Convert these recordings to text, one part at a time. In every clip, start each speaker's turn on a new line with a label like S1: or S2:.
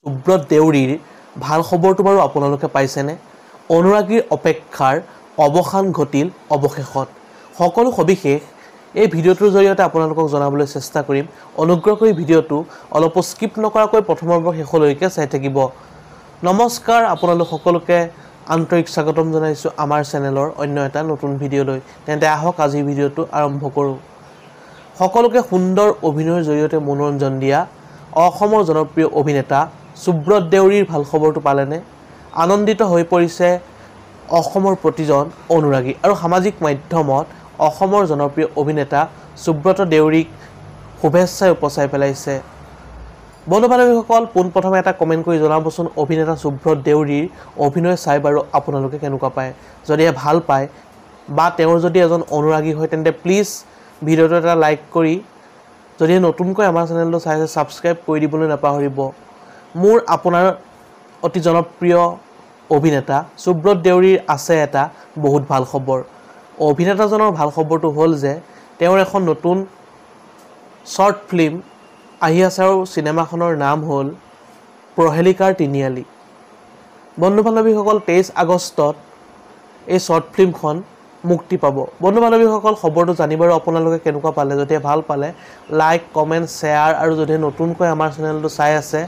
S1: সুব্ৰত দেউৰীৰ ভাল খবৰটো বাৰু আপোনালোকে পাইছেনে? অনুৰাগীৰ অপেক্ষাৰ অৱসান ঘটিল অৱশেষত। সকলো সবিশেষ এই ভিডিঅ'টোৰ জৰিয়তে আপোনালোকক জনাবলৈ চেষ্টা কৰিম। অনুগ্ৰহ কৰি ভিডিঅ'টো অলপো স্কিপ নকৰাকৈ প্ৰথমৰ পৰা শেষলৈকে চাই থাকিব। নমস্কাৰ, আপোনালোক সকলোকে আন্তৰিক স্বাগতম জনাইছোঁ আমাৰ চেনেলৰ অন্য এটা নতুন ভিডিঅ'লৈ। তেন্তে আহক আজিৰ ভিডিঅ'টো আৰম্ভ কৰোঁ। সকলোকে সুন্দৰ অভিনয়ৰ জৰিয়তে মনোৰঞ্জন দিয়া অসমৰ জনপ্ৰিয় অভিনেতা সুব্ৰত দেউৰীৰ ভাল খবৰটো পালেনে? আনন্দিত হৈ পৰিছে অসমৰ প্ৰতিজন অনুৰাগী আৰু সামাজিক মাধ্যমত অসমৰ জনপ্ৰিয় অভিনেতা সুব্ৰত দেউৰীক শুভেচ্ছাই উপচাই পেলাইছে। বন্ধু বান্ধৱীসকল, পোনপ্ৰথমে এটা কমেণ্ট কৰি জনাবচোন, অভিনেতা সুব্ৰত দেউৰীৰ অভিনয় চাই বাৰু আপোনালোকে কেনেকুৱা পায়? যদিহে ভাল পায় বা তেওঁৰ যদি এজন অনুৰাগী হয় তেন্তে প্লিজ ভিডিঅ'টো এটা লাইক কৰি, যদিহে নতুনকৈ আমাৰ চেনেলটো চাইছে ছাবস্ক্ৰাইব কৰি দিবলৈ নাপাহৰিব। মোৰ আপোনাৰ অতি জনপ্ৰিয় অভিনেতা সুব্ৰত দেউৰীৰ আছে এটা বহুত ভাল খবৰ। অভিনেতাজনৰ ভাল খবৰটো হ'ল যে তেওঁৰ এখন নতুন শ্বৰ্ট ফিল্ম আহি আছে আৰু চিনেমাখনৰ নাম হ'ল প্ৰহেলিকাৰ তিনিআলি। বন্ধু বান্ধৱীসকল, 23 আগষ্টত এই শ্বৰ্ট ফিল্মখন মুক্তি পাব। বন্ধু বান্ধৱীসকল, খবৰটো জানিব আৰু আপোনালোকে কেনেকুৱা পালে? যদিহে ভাল পালে লাইক, কমেণ্ট, শ্বেয়াৰ আৰু যদিহে নতুনকৈ আমাৰ চেনেলটো চাই আছে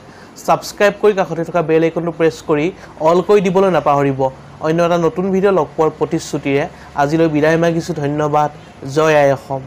S1: ছাবস্ক্ৰাইব কৰি কাষতে থকা বেল আইকনটো প্ৰেছ কৰি অল কৰি দিবলৈ নাপাহৰিব। অন্য এটা নতুন ভিডিঅ' লগ পোৱাৰ প্ৰতিশ্ৰুতিৰে আজিলৈ বিদায় মাগিছোঁ। ধন্যবাদ। জয় আই অসম।